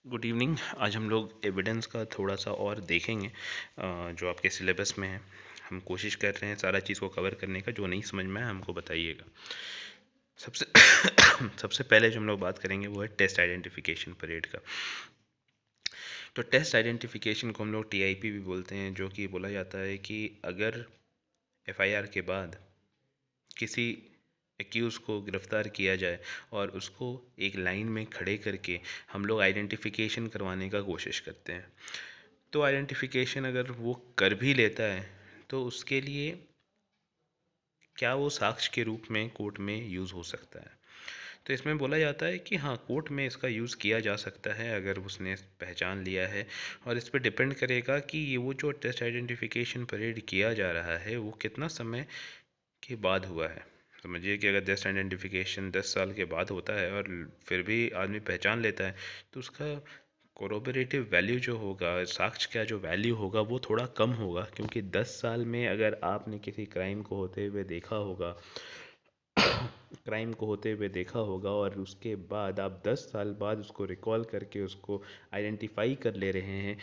Good evening. आज हम लोग एविडेंस का थोड़ा सा और देखेंगे जो आपके सिलेबस में है। हम कोशिश कर रहे हैं सारा चीज़ को कवर करने का। जो नहीं समझ में आए हमको बताइएगा। सबसे सबसे पहले जो हम लोग बात करेंगे वो है टेस्ट आइडेंटिफिकेशन परेड का। तो टेस्ट आइडेंटिफिकेशन को हम लोग टीआईपी भी बोलते हैं, जो कि बोला जाता है कि अगर एफआईआर के बाद किसी एक्यूज को गिरफ्तार किया जाए और उसको एक लाइन में खड़े करके हम लोग आइडेंटिफिकेशन करवाने का कोशिश करते हैं। तो आइडेंटिफिकेशन अगर वो कर भी लेता है तो उसके लिए क्या वो साक्ष्य के रूप में कोर्ट में यूज़ हो सकता है। तो इसमें बोला जाता है कि हाँ, कोर्ट में इसका यूज़ किया जा सकता है अगर उसने पहचान लिया है। और इस पर डिपेंड करेगा कि ये वो जो टेस्ट आइडेंटिफिकेशन परेड किया जा रहा है वो कितना समय के बाद हुआ है। समझिए कि अगर टेस्ट आइडेंटिफिकेशन 10 साल के बाद होता है और फिर भी आदमी पहचान लेता है तो उसका कोरोबरेटिव वैल्यू जो होगा, साक्ष्य का जो वैल्यू होगा वो थोड़ा कम होगा। क्योंकि 10 साल में अगर आपने किसी क्राइम को होते हुए देखा होगा और उसके बाद आप 10 साल बाद उसको रिकॉल करके उसको आइडेंटिफाई कर ले रहे हैं,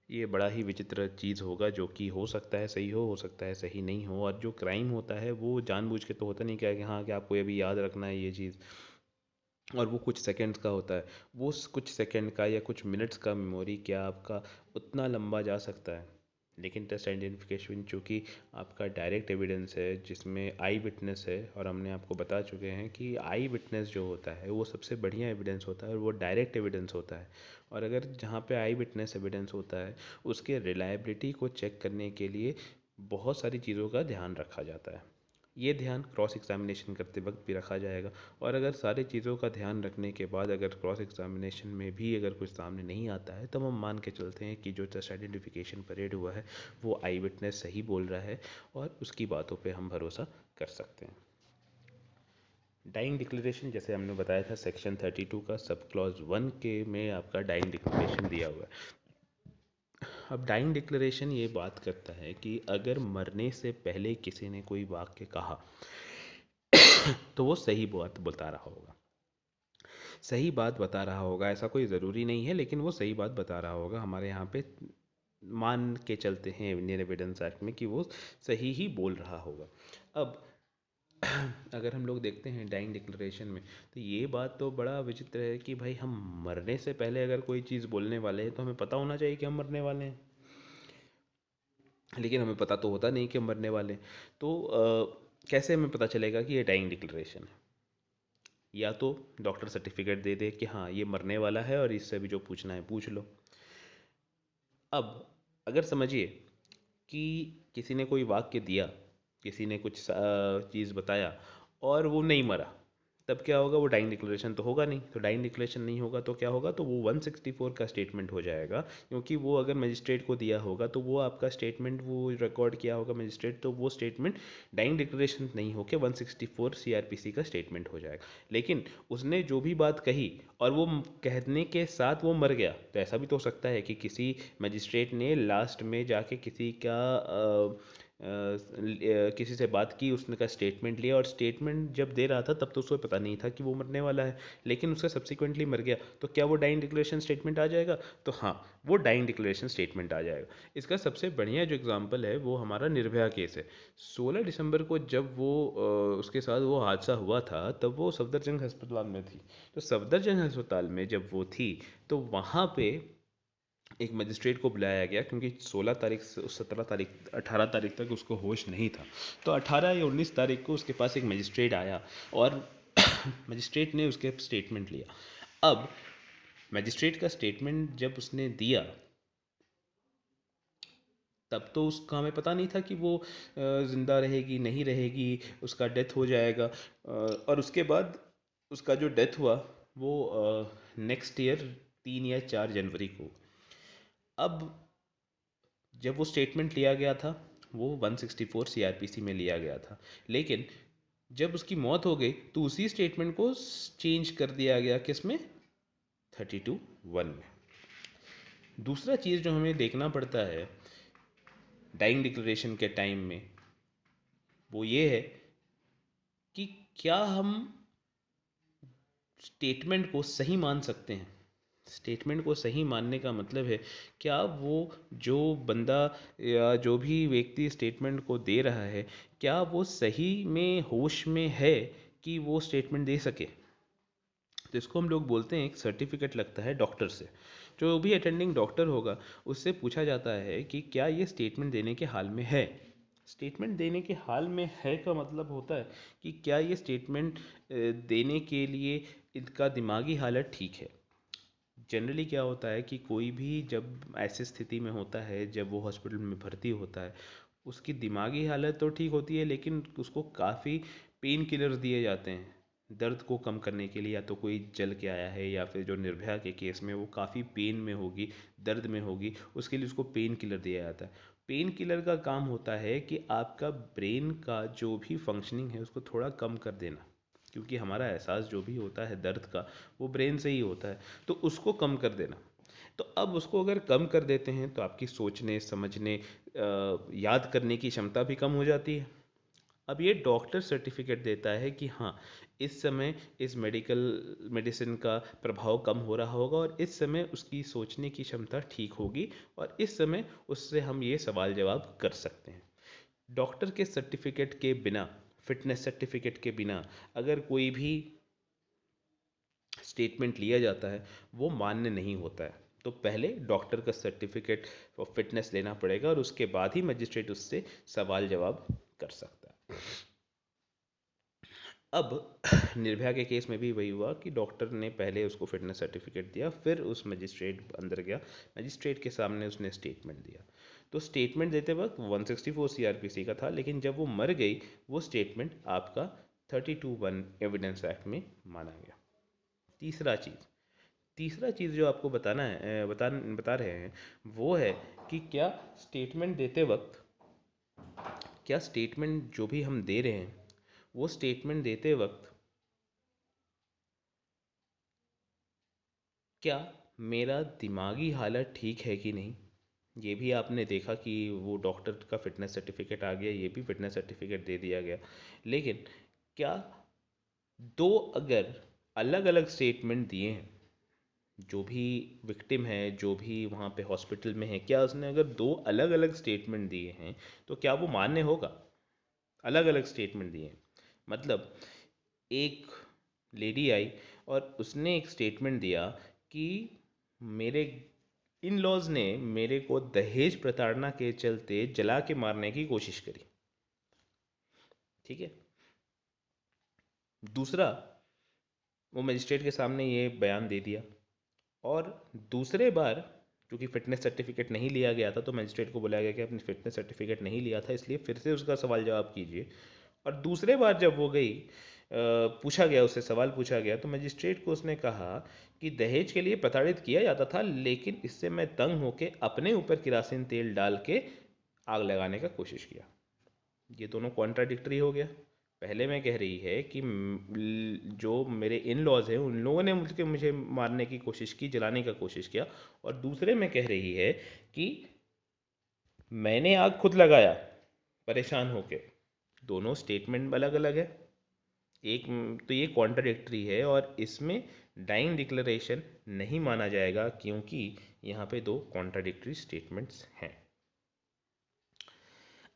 ये बड़ा ही विचित्र चीज़ होगा। जो कि हो सकता है सही हो सकता है सही नहीं हो। और जो क्राइम होता है वो जानबूझ के तो होता नहीं क्या कि हाँ कि आपको अभी याद रखना है ये चीज़, और वो कुछ सेकंड्स का होता है। वो कुछ सेकंड का या कुछ मिनट्स का मेमोरी क्या आपका उतना लंबा जा सकता है। लेकिन टेस्ट आइडेंटिफिकेशन चूँकि आपका डायरेक्ट एविडेंस है जिसमें आई विटनेस है, और हमने आपको बता चुके हैं कि आई विटनेस जो होता है वो सबसे बढ़िया एविडेंस होता है और वो डायरेक्ट एविडेंस होता है। और अगर जहाँ पे आई विटनेस एविडेंस होता है उसके रिलायबिलिटी को चेक करने के लिए बहुत सारी चीज़ों का ध्यान रखा जाता है। ये ध्यान क्रॉस एग्जामिनेशन करते वक्त भी रखा जाएगा। और अगर सारी चीज़ों का ध्यान रखने के बाद अगर क्रॉस एग्जामिनेशन में भी अगर कुछ सामने नहीं आता है तो हम मान के चलते हैं कि जो टेस्ट आइडेंटिफिकेशन परेड हुआ है वो आई विटनेस सही बोल रहा है और उसकी बातों पे हम भरोसा कर सकते हैं। डाइंग डिक्लेरेशन जैसे हमने बताया था सेक्शन 32 का सब क्लॉज 1 के में आपका डाइंग डिक्लेरेशन दिया हुआ है। अब डाइंग डिक्लेरेशन ये बात करता है कि अगर मरने से पहले किसी ने कोई वाक्य कहा तो वो सही बात बता रहा होगा। सही बात बता रहा होगा ऐसा कोई ज़रूरी नहीं है, लेकिन वो सही बात बता रहा होगा। हमारे यहाँ पे मान के चलते हैं इंडियन एविडेंस एक्ट में कि वो सही ही बोल रहा होगा। अब अगर हम लोग देखते हैं डाइंग डिक्लेरेशन में तो ये बात तो बड़ा विचित्र है कि भाई हम मरने से पहले अगर कोई चीज़ बोलने वाले हैं तो हमें पता होना चाहिए कि हम मरने वाले हैं। लेकिन हमें पता तो होता नहीं कि हम मरने वाले हैं। तो कैसे हमें पता चलेगा कि ये डाइंग डिक्लेरेशन है? या तो डॉक्टर सर्टिफिकेट दे दे कि हाँ ये मरने वाला है और इससे भी जो पूछना है पूछ लो। अब अगर समझिए कि किसी ने कोई वाक्य दिया, किसी ने कुछ चीज़ बताया और वो नहीं मरा, तब क्या होगा? वो डाइंग डिक्लेरेशन तो होगा नहीं। तो डाइंग डिक्लेरेशन नहीं होगा तो क्या होगा? तो वो 164 का स्टेटमेंट हो जाएगा। क्योंकि वो अगर मजिस्ट्रेट को दिया होगा तो वो आपका स्टेटमेंट वो रिकॉर्ड किया होगा मजिस्ट्रेट, तो वो स्टेटमेंट डाइंग डिक्लेरेशन नहीं होकर 164 सीआरपीसी का स्टेटमेंट हो जाएगा। लेकिन उसने जो भी बात कही और वो कहने के साथ वो मर गया, तो ऐसा भी तो हो सकता है कि किसी मजिस्ट्रेट ने लास्ट में जाके किसी का किसी से बात की, उसने का स्टेटमेंट लिया और स्टेटमेंट जब दे रहा था तब तो उसको पता नहीं था कि वो मरने वाला है, लेकिन उसका सब्सिक्वेंटली मर गया। तो क्या वो डाइंग डिक्लेरेशन स्टेटमेंट आ जाएगा? तो हाँ, वो डाइंग डिक्लेरेशन स्टेटमेंट आ जाएगा। इसका सबसे बढ़िया जो एग्जांपल है वो हमारा निर्भया केस है। 16 दिसंबर को जब वो उसके साथ वो हादसा हुआ था तब वो सफदरजंग अस्पताल में थी। तो सफदरजंग अस्पताल में जब वो थी तो वहाँ पे एक मजिस्ट्रेट को बुलाया गया, क्योंकि 16 तारीख से 17 तारीख 18 तारीख तक उसको होश नहीं था। तो 18 या 19 तारीख को उसके पास एक मजिस्ट्रेट आया और मजिस्ट्रेट ने उसके स्टेटमेंट लिया। अब मजिस्ट्रेट का स्टेटमेंट जब उसने दिया तब तो उसका हमें पता नहीं था कि वो ज़िंदा रहेगी नहीं रहेगी, उसका डेथ हो जाएगा। और उसके बाद उसका जो डेथ हुआ वो नेक्स्ट ईयर 3 या 4 जनवरी को। अब जब वो स्टेटमेंट लिया गया था वो 164 सीआरपीसी में लिया गया था, लेकिन जब उसकी मौत हो गई तो उसी स्टेटमेंट को चेंज कर दिया गया किसमें? 32(1) में। दूसरा चीज़ जो हमें देखना पड़ता है डाइंग डिक्लेरेशन के टाइम में वो ये है कि क्या हम स्टेटमेंट को सही मान सकते हैं। स्टेटमेंट को सही मानने का मतलब है, क्या वो जो बंदा या जो भी व्यक्ति स्टेटमेंट को दे रहा है, क्या वो सही में होश में है कि वो स्टेटमेंट दे सके। तो इसको हम लोग बोलते हैं, एक सर्टिफिकेट लगता है डॉक्टर से। जो भी अटेंडिंग डॉक्टर होगा उससे पूछा जाता है कि क्या ये स्टेटमेंट देने के हाल में है। स्टेटमेंट देने के हाल में है का मतलब होता है कि क्या ये स्टेटमेंट देने के लिए इनका दिमागी हालत ठीक है। जनरली क्या होता है कि कोई भी जब ऐसी स्थिति में होता है, जब वो हॉस्पिटल में भर्ती होता है, उसकी दिमागी हालत तो ठीक होती है लेकिन उसको काफ़ी पेन किलर्स दिए जाते हैं दर्द को कम करने के लिए। या तो कोई जल के आया है या फिर जो निर्भया के केस में वो काफ़ी पेन में होगी, दर्द में होगी, उसके लिए उसको पेन किलर दिया जाता है। पेन किलर का काम होता है कि आपका ब्रेन का जो भी फंक्शनिंग है उसको थोड़ा कम कर देना, क्योंकि हमारा एहसास जो भी होता है दर्द का वो ब्रेन से ही होता है, तो उसको कम कर देना। तो अब उसको अगर कम कर देते हैं तो आपकी सोचने समझने याद करने की क्षमता भी कम हो जाती है। अब ये डॉक्टर सर्टिफिकेट देता है कि हाँ, इस समय इस मेडिसिन का प्रभाव कम हो रहा होगा और इस समय उसकी सोचने की क्षमता ठीक होगी और इस समय उससे हम ये सवाल जवाब कर सकते हैं। डॉक्टर के सर्टिफिकेट के बिना, फिटनेस सर्टिफिकेट के बिना अगर कोई भी स्टेटमेंट लिया जाता है वो मान्य नहीं होता है। तो पहले डॉक्टर का सर्टिफिकेट और फिटनेस लेना पड़ेगा और उसके बाद ही मजिस्ट्रेट उससे सवाल जवाब कर सकता है। अब निर्भया के केस में भी वही हुआ कि डॉक्टर ने पहले उसको फिटनेस सर्टिफिकेट दिया, फिर उस मजिस्ट्रेट अंदर गया, मजिस्ट्रेट के सामने उसने स्टेटमेंट दिया। तो स्टेटमेंट देते वक्त 164 सीआरपीसी का था, लेकिन जब वो मर गई वो स्टेटमेंट आपका 32(1) एविडेंस एक्ट में माना गया। तीसरा चीज़ जो आपको बताना है, बता रहे हैं, वो है कि क्या स्टेटमेंट जो भी हम दे रहे हैं वो स्टेटमेंट देते वक्त क्या मेरा दिमागी हालत ठीक है कि नहीं। ये भी आपने देखा कि वो डॉक्टर का फिटनेस सर्टिफिकेट आ गया, ये भी फिटनेस सर्टिफिकेट दे दिया गया, लेकिन क्या दो अगर अलग अलग स्टेटमेंट दिए हैं, जो भी विक्टिम है, जो भी वहाँ पे हॉस्पिटल में है, क्या उसने अगर दो अलग अलग स्टेटमेंट दिए हैं तो क्या वो मान्य होगा। अलग अलग स्टेटमेंट दिए हैं मतलब एक लेडी आई और उसने एक स्टेटमेंट दिया कि मेरे इन लॉज ने मेरे को दहेज प्रताड़ना के चलते जला के मारने की कोशिश करी। ठीक है। दूसरा, वो मजिस्ट्रेट के सामने ये बयान दे दिया और दूसरे बार क्योंकि फिटनेस सर्टिफिकेट नहीं लिया गया था तो मजिस्ट्रेट को बुलाया गया कि आपने फिटनेस सर्टिफिकेट नहीं लिया था, इसलिए फिर से उसका सवाल जवाब कीजिए। और दूसरे बार जब वो गई, पूछा गया, उससे सवाल पूछा गया, तो मजिस्ट्रेट को उसने कहा कि दहेज के लिए प्रताड़ित किया जाता था, लेकिन इससे मैं तंग होके अपने ऊपर किरासिन तेल डाल के आग लगाने का कोशिश किया। ये दोनों कॉन्ट्राडिक्टरी हो गया। पहले में कह रही है कि जो मेरे इन लॉज हैं उन लोगों ने मुझे मारने की कोशिश की, जलाने का कोशिश किया, और दूसरे में कह रही है कि मैंने आग खुद लगाया परेशान होके। दोनों स्टेटमेंट अलग अलग है। एक तो ये कॉन्ट्राडिक्टरी है और इसमें डाइंग डिक्लेरेशन नहीं माना जाएगा क्योंकि यहाँ पे दो कॉन्ट्राडिक्टरी स्टेटमेंट्स हैं।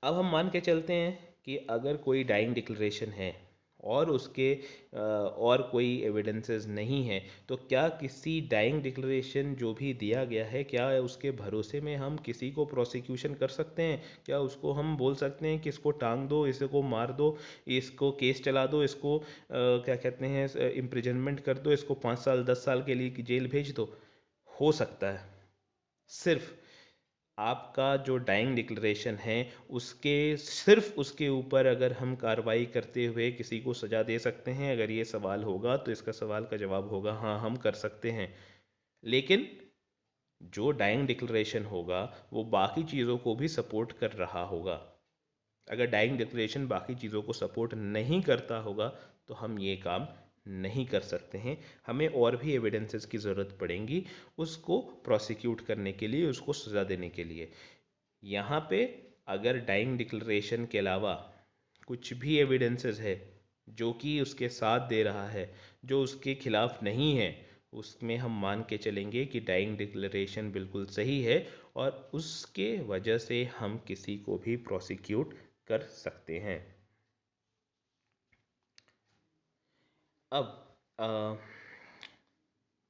अब हम मान के चलते हैं कि अगर कोई डाइंग डिक्लेरेशन है और उसके और कोई एविडेंसेस नहीं है, तो क्या किसी डाइंग डिक्लेरेशन जो भी दिया गया है, क्या उसके भरोसे में हम किसी को प्रोसिक्यूशन कर सकते हैं। क्या उसको हम बोल सकते हैं कि इसको टांग दो, इसको मार दो, इसको केस चला दो, इसको क्या कहते हैं इम्प्रिजनमेंट कर दो, इसको 5 साल 10 साल के लिए जेल भेज दो। हो सकता है। सिर्फ आपका जो डाइंग डिक्लेरेशन है उसके सिर्फ उसके ऊपर अगर हम कार्रवाई करते हुए किसी को सज़ा दे सकते हैं। अगर ये सवाल होगा तो इसका सवाल का जवाब होगा हाँ, हम कर सकते हैं। लेकिन जो डाइंग डिक्लेरेशन होगा वो बाकी चीज़ों को भी सपोर्ट कर रहा होगा। अगर डाइंग डिक्लेरेशन बाकी चीज़ों को सपोर्ट नहीं करता होगा तो हम ये काम नहीं कर सकते हैं। हमें और भी एविडेंसेस की ज़रूरत पड़ेगी उसको प्रोसिक्यूट करने के लिए, उसको सज़ा देने के लिए। यहाँ पे अगर डाइंग डिक्लेरेशन के अलावा कुछ भी एविडेंसेस है जो कि उसके साथ दे रहा है, जो उसके खिलाफ नहीं है, उसमें हम मान के चलेंगे कि डाइंग डिक्लेरेशन बिल्कुल सही है और उसके वजह से हम किसी को भी प्रोसिक्यूट कर सकते हैं। अब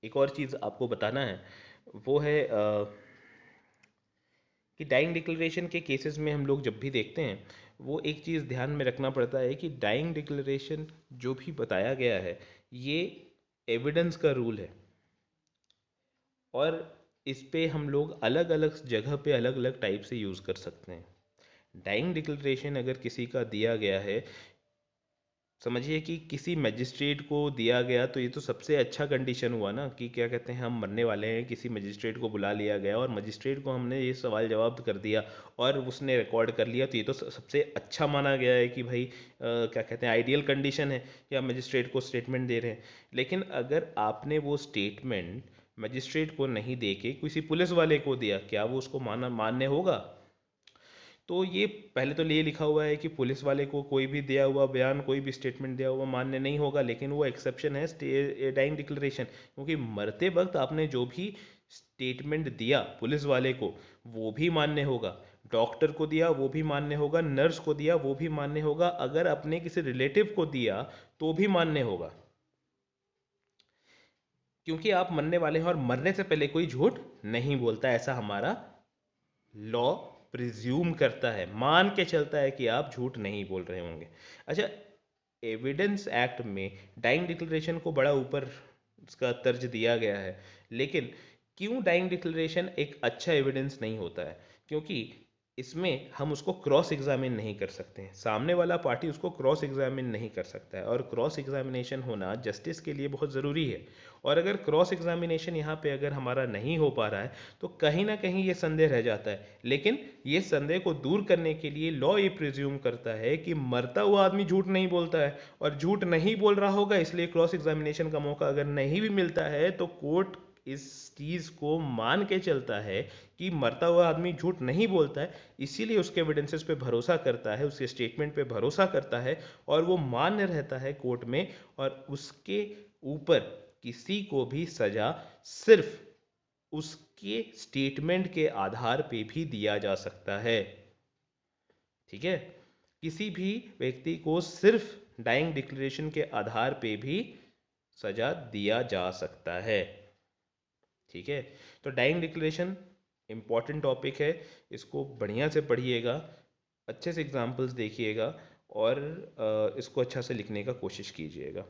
एक और चीज़ आपको बताना है, वो है कि डाइंग डिक्लेरेशन के केसेस में हम लोग जब भी देखते हैं, वो एक चीज़ ध्यान में रखना पड़ता है कि डाइंग डिक्लेरेशन जो भी बताया गया है, ये एविडेंस का रूल है और इस पे हम लोग अलग अलग जगह पे अलग अलग टाइप से यूज़ कर सकते हैं। डाइंग डिक्लेरेशन अगर किसी का दिया गया है, समझिए कि किसी मजिस्ट्रेट को दिया गया, तो ये तो सबसे अच्छा कंडीशन हुआ ना कि क्या कहते हैं, हम मरने वाले हैं, किसी मजिस्ट्रेट को बुला लिया गया और मजिस्ट्रेट को हमने ये सवाल जवाब कर दिया और उसने रिकॉर्ड कर लिया, तो ये तो सबसे अच्छा माना गया है कि भाई क्या कहते हैं, आइडियल कंडीशन है कि आप मजिस्ट्रेट को स्टेटमेंट दे रहे हैं। लेकिन अगर आपने वो स्टेटमेंट मजिस्ट्रेट को नहीं दे के किसी पुलिस वाले को दिया, क्या वो उसको मान्य होगा? तो ये पहले तो ये लिखा हुआ है कि पुलिस वाले को कोई भी दिया हुआ बयान, कोई भी स्टेटमेंट दिया हुआ मान्य नहीं होगा, लेकिन वो एक्सेप्शन है डाइंग डिक्लेरेशन, क्योंकि मरते वक्त आपने जो भी स्टेटमेंट दिया पुलिस वाले को, वो भी मान्य होगा, डॉक्टर को दिया वो भी मान्य होगा, नर्स को दिया वो भी मान्य होगा, अगर अपने किसी रिलेटिव को दिया तो भी मान्य होगा, क्योंकि आप मरने वाले हैं और मरने से पहले कोई झूठ नहीं बोलता, ऐसा हमारा लॉ प्रिज्यूम करता है, मान के चलता है कि आप झूठ नहीं बोल रहे होंगे। अच्छा, एविडेंस एक्ट में डाइंग डिक्लेरेशन को बड़ा ऊपर उसका तर्ज दिया गया है, लेकिन क्यों डाइंग डिक्लेरेशन एक अच्छा एविडेंस नहीं होता है? क्योंकि इसमें हम उसको क्रॉस एग्जामिन नहीं कर सकते हैं, सामने वाला पार्टी उसको क्रॉस एग्जामिन नहीं कर सकता है, और क्रॉस एग्जामिनेशन होना जस्टिस के लिए बहुत ज़रूरी है। और अगर क्रॉस एग्जामिनेशन यहाँ पे अगर हमारा नहीं हो पा रहा है, तो कहीं ना कहीं ये संदेह रह जाता है। लेकिन ये संदेह को दूर करने के लिए लॉ ये प्रिज्यूम करता है कि मरता हुआ आदमी झूठ नहीं बोलता है, और झूठ नहीं बोल रहा होगा, इसलिए क्रॉस एग्जामिनेशन का मौका अगर नहीं भी मिलता है तो कोर्ट इस चीज़ को मान के चलता है कि मरता हुआ आदमी झूठ नहीं बोलता है, इसीलिए उसके एविडेंसेस पे भरोसा करता है, उसके स्टेटमेंट पे भरोसा करता है, और वो मान्य रहता है कोर्ट में, और उसके ऊपर किसी को भी सजा सिर्फ उसके स्टेटमेंट के आधार पे भी दिया जा सकता है। ठीक है, किसी भी व्यक्ति को सिर्फ डाइंग डिक्लेरेशन के आधार पे भी सजा दिया जा सकता है। ठीक है, तो डाइंग डिक्लेरेशन इम्पॉर्टेंट टॉपिक है, इसको बढ़िया से पढ़िएगा, अच्छे से एग्जाम्पल्स देखिएगा, और इसको अच्छा से लिखने का कोशिश कीजिएगा।